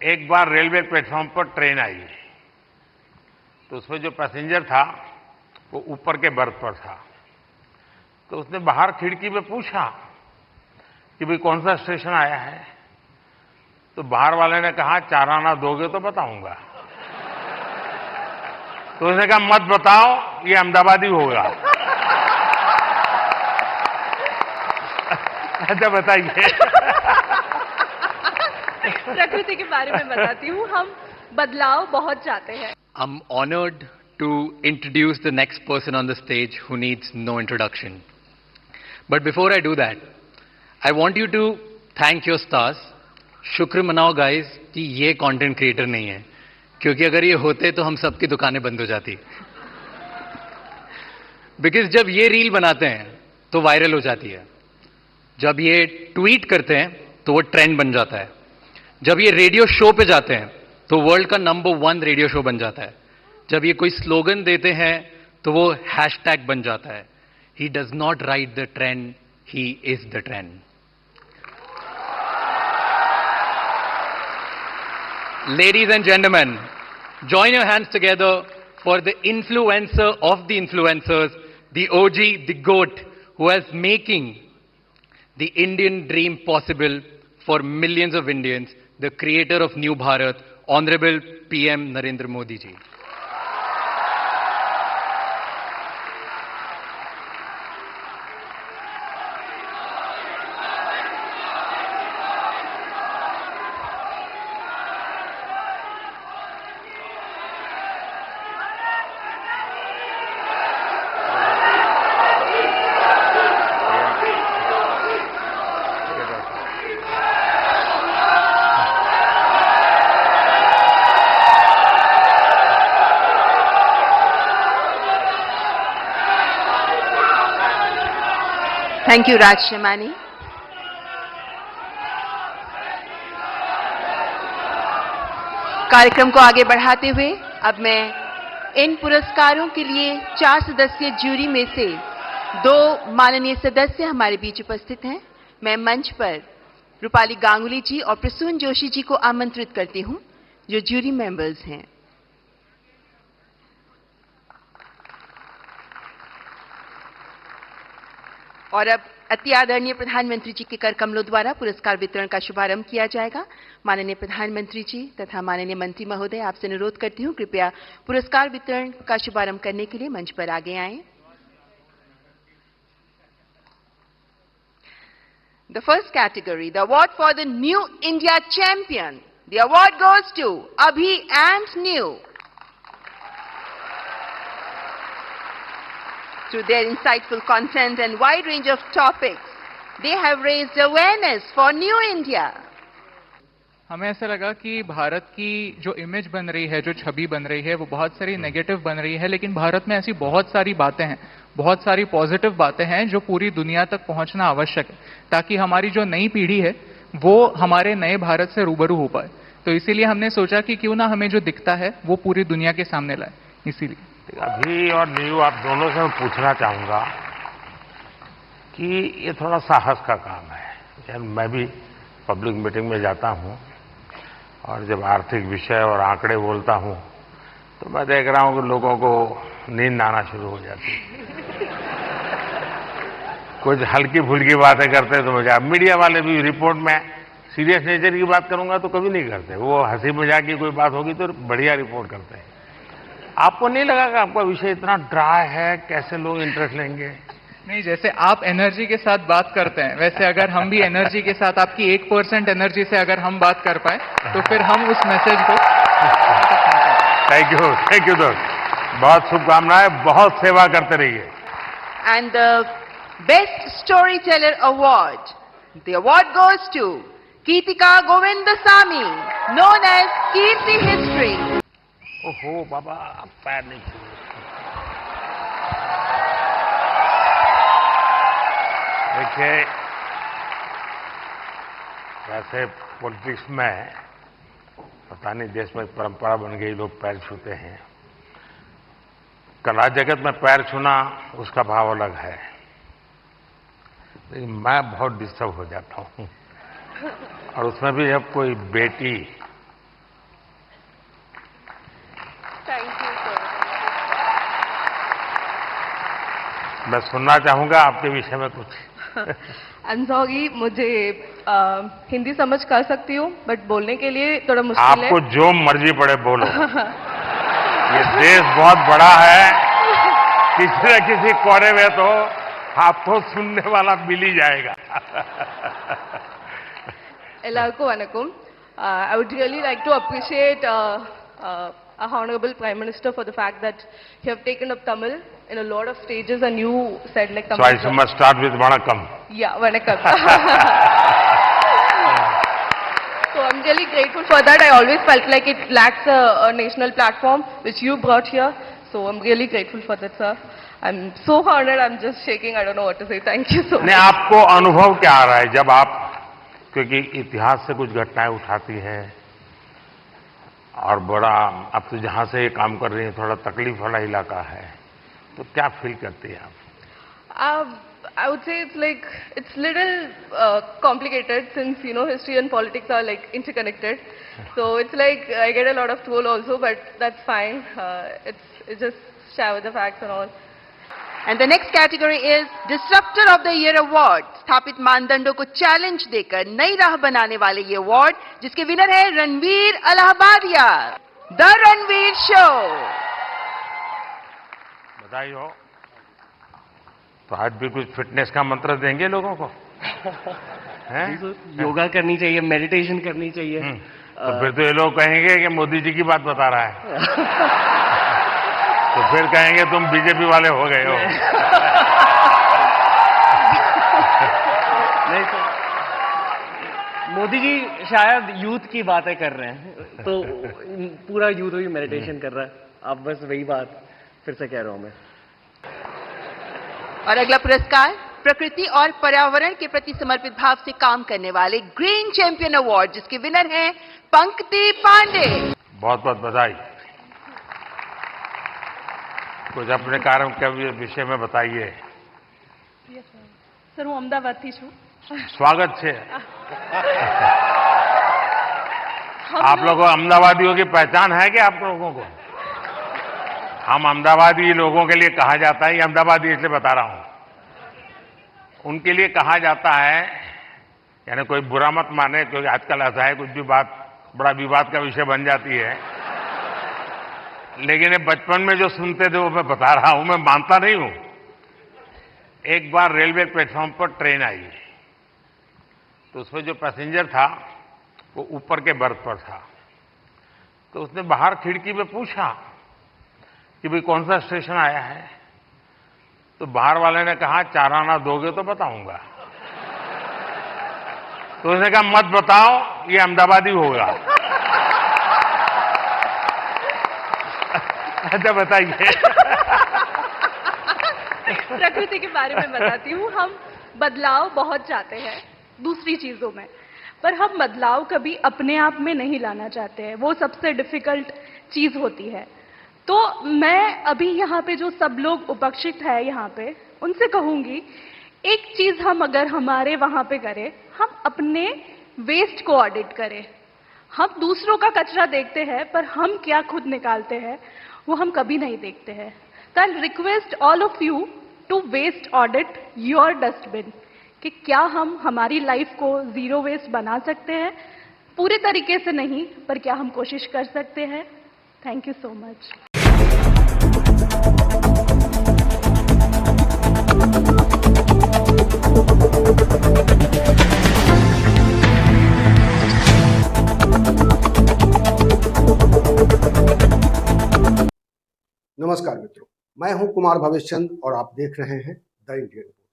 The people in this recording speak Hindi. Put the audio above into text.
एक बार रेलवे प्लेटफॉर्म पर ट्रेन आई, तो उसमें जो पैसेंजर था वो ऊपर के बर्थ पर था। तो उसने बाहर खिड़की में पूछा कि भाई कौन सा स्टेशन आया है। तो बाहर वाले ने कहा 4 आना दोगे तो बताऊंगा। तो उसने कहा मत बताओ, ये अहमदाबादी होगा। अच्छा बताइए। प्रकृति के बारे में बताती हूँ, हम बदलाव बहुत चाहते हैं। I'm honored to introduce the next person on the stage who needs no introduction. But before I do that, I want you to thank your stars. शुक्र मनाओ गाइस कि ये कंटेंट क्रिएटर नहीं है, क्योंकि अगर ये होते तो हम सबकी दुकानें बंद हो जाती। बिकॉज जब ये रील बनाते हैं तो वायरल हो जाती है, जब ये ट्वीट करते हैं तो वो ट्रेंड बन जाता है, जब ये रेडियो शो पे जाते हैं तो वर्ल्ड का नंबर 1 रेडियो शो बन जाता है, जब ये कोई स्लोगन देते हैं तो वो हैशटैग बन जाता है। He does not right the trend, he is the trend. Ladies and gentlemen, join your hands together for the influencer of the influencers, the OG, the GOAT, who is making the Indian dream possible for millions of Indians, the creator of New Bharat, Honorable PM Narendra Modi ji. Thank you Raj Shemani. कार्यक्रम को आगे बढ़ाते हुए अब मैं इन पुरस्कारों के लिए 4 सदस्यीय ज्यूरी में से 2 माननीय सदस्य हमारे बीच उपस्थित हैं। मैं मंच पर रूपाली गांगुली जी और प्रसून जोशी जी को आमंत्रित करती हूं, जो ज्यूरी मेंबर्स हैं। और अब अति आदरणीय प्रधानमंत्री जी के कर कमलों द्वारा पुरस्कार वितरण का शुभारंभ किया जाएगा। माननीय प्रधानमंत्री जी तथा माननीय मंत्री महोदय, आपसे अनुरोध करती हूँ कृपया पुरस्कार वितरण का शुभारंभ करने के लिए मंच पर आगे आएं। The first category, the award for the New India Champion. The award goes to Abhi and New. Through their insightful content and wide range of topics, they have raised awareness for New India. हमें ऐसा लगा कि भारत की जो इमेज बन रही है, जो छवि बन रही है, वो बहुत सारी नेगेटिव बन रही है, लेकिन भारत में ऐसी बहुत सारी बातें हैं, बहुत सारी पॉजिटिव बातें हैं जो पूरी दुनिया तक पहुंचना आवश्यक है, ताकि हमारी जो नई पीढ़ी है वो हमारे नए भारत से रूबरू हो पाए। तो इसीलिए हमने सोचा कि क्यों ना हमें जो दिखता है वो पूरी दुनिया के सामने लाए। इसीलिए अभी और न्यू आप दोनों से मैं पूछना चाहूंगा कि ये थोड़ा साहस का काम है। यार मैं भी पब्लिक मीटिंग में जाता हूं और जब आर्थिक विषय और आंकड़े बोलता हूं तो मैं देख रहा हूं कि लोगों को नींद आना शुरू हो जाती है। कुछ हल्की फुल्की बातें करते हैं तो मजाक, मीडिया वाले भी रिपोर्ट में सीरियस नेचर की बात करूंगा तो कभी नहीं करते, वो हंसी मजाक की कोई बात होगी तो बढ़िया रिपोर्ट करते हैं। आपको नहीं लगा कि आपका विषय इतना ड्राई है, कैसे लोग इंटरेस्ट लेंगे? नहीं, जैसे आप एनर्जी के साथ बात करते हैं, वैसे अगर हम भी एनर्जी के साथ, आपकी 1% एनर्जी से अगर हम बात कर पाए तो फिर हम उस मैसेज को थैंक यू दोस्त, बहुत शुभकामनाएं, बहुत सेवा करते रहिए। And the Best Storyteller Award, the award goes to Geetika Govindasamy, known as Kirti History. ओहो बाबा, पैर नहीं छूए। देखिए, वैसे पॉलिटिक्स में पता नहीं देश में परंपरा बन गई, लोग पैर छूते हैं। कला जगत में पैर छूना उसका भाव अलग है, लेकिन मैं बहुत डिस्टर्ब हो जाता हूँ। और उसमें भी जब कोई बेटी मैं सुनना चाहूंगा आपके विषय में कुछ। अंजोगी मुझे हिंदी समझ कर सकती हूँ, बट बोलने के लिए थोड़ा मुश्किल है। आपको जो मर्जी पड़े बोलो। ये देश बहुत बड़ा है, किसी न किसी कोने में तो आपको सुनने वाला मिल ही जाएगा। Ellarku vanakkam. I would really like to appreciate our Honorable Prime Minister for the fact that you have taken up Tamil in a lot of stages, and you said like Tamil. So I must start with Vanakkam. Yeah, vanakkam. So I'm really grateful for that. I always felt like it lacks a national platform which you brought here. So I'm really grateful for that, sir. I'm so honored. I'm just shaking. I don't know what to say. Thank you so much. नहीं, आपको अनुभव क्या आ रहा है जब आप, क्योंकि इतिहास से कुछ घटनाएं उठाती हैं और बड़ा, अब तो जहां से ये काम कर रही है थोड़ा तकलीफ वाला इलाका है, तो क्या फील करती हैं आप? I would say it's little complicated, since history and politics are like interconnected. So it's like I get a lot of troll also, but that's fine. It's just share with the facts and all. And the next category is Disruptor of the Year Award. स्थापित मानदंडों को चैलेंज देकर नई राह बनाने वाले ये अवार्ड, जिसके विनर है रणवीर अलाहाबादिया, द रणवीर शो। बधाई हो। तो आज भी कुछ फिटनेस का मंत्र देंगे लोगों को? योगा करनी चाहिए, मेडिटेशन करनी चाहिए। तो फिर तो ये लोग कहेंगे कि मोदी जी की बात बता रहा है। तो फिर कहेंगे तुम बीजेपी वाले हो गए हो। नहीं सर, मोदी जी शायद यूथ की बातें कर रहे हैं, तो पूरा यूथ ही मेडिटेशन कर रहा है। आप बस वही बात फिर से कह रहा हूं मैं। और अगला पुरस्कार प्रकृति और पर्यावरण के प्रति समर्पित भाव से काम करने वाले ग्रीन चैंपियन अवार्ड, जिसके विनर हैं पंकति पांडे। बहुत बहुत बधाई। कुछ अपने कार्य के विषय में बताइए। सर, હું અમદાવાદથી છું। स्वागत है। आप लोगों अहमदाबादियों की पहचान है क्या आप लोगों को? हम अहमदाबादी लोगों के लिए कहा जाता है, ये अहमदाबादी इसलिए बता रहा हूं, उनके लिए कहा जाता है, यानी कोई बुरा मत माने, क्योंकि आजकल ऐसा है कुछ भी बात बड़ा विवाद का विषय बन जाती है, लेकिन बचपन में जो सुनते थे वो मैं बता रहा हूं, मैं मानता नहीं हूं। एक बार रेलवे प्लेटफॉर्म पर ट्रेन आई, तो उसमें जो पैसेंजर था वो ऊपर के बर्थ पर था, तो उसने बाहर खिड़की में पूछा कि भाई कौन सा स्टेशन आया है, तो बाहर वाले ने कहा 4 आना दोगे तो बताऊंगा। तो उसने कहा मत बताओ, ये अहमदाबादी होगा। अच्छा बताइए। प्रकृति के बारे में बताती हूँ। हम बदलाव बहुत चाहते हैं दूसरी चीजों में, पर हम बदलाव कभी अपने आप में नहीं लाना चाहते हैं, वो सबसे डिफिकल्ट चीज होती है। तो मैं अभी यहाँ पे जो सब लोग उपस्थित है यहाँ पे, उनसे कहूंगी, एक चीज हम अगर हमारे वहां पे करें, हम अपने वेस्ट को ऑडिट करें। हम दूसरों का कचरा देखते हैं, पर हम क्या खुद निकालते हैं वो हम कभी नहीं देखते हैं। तो I request all of you to waste audit your dustbin, कि क्या हम हमारी लाइफ को जीरो वेस्ट बना सकते हैं। पूरे तरीके से नहीं, पर क्या हम कोशिश कर सकते हैं। Thank you so much. नमस्कार मित्रों, मैं हूं कुमार भवेश चंद और आप देख रहे हैं द इंडियन।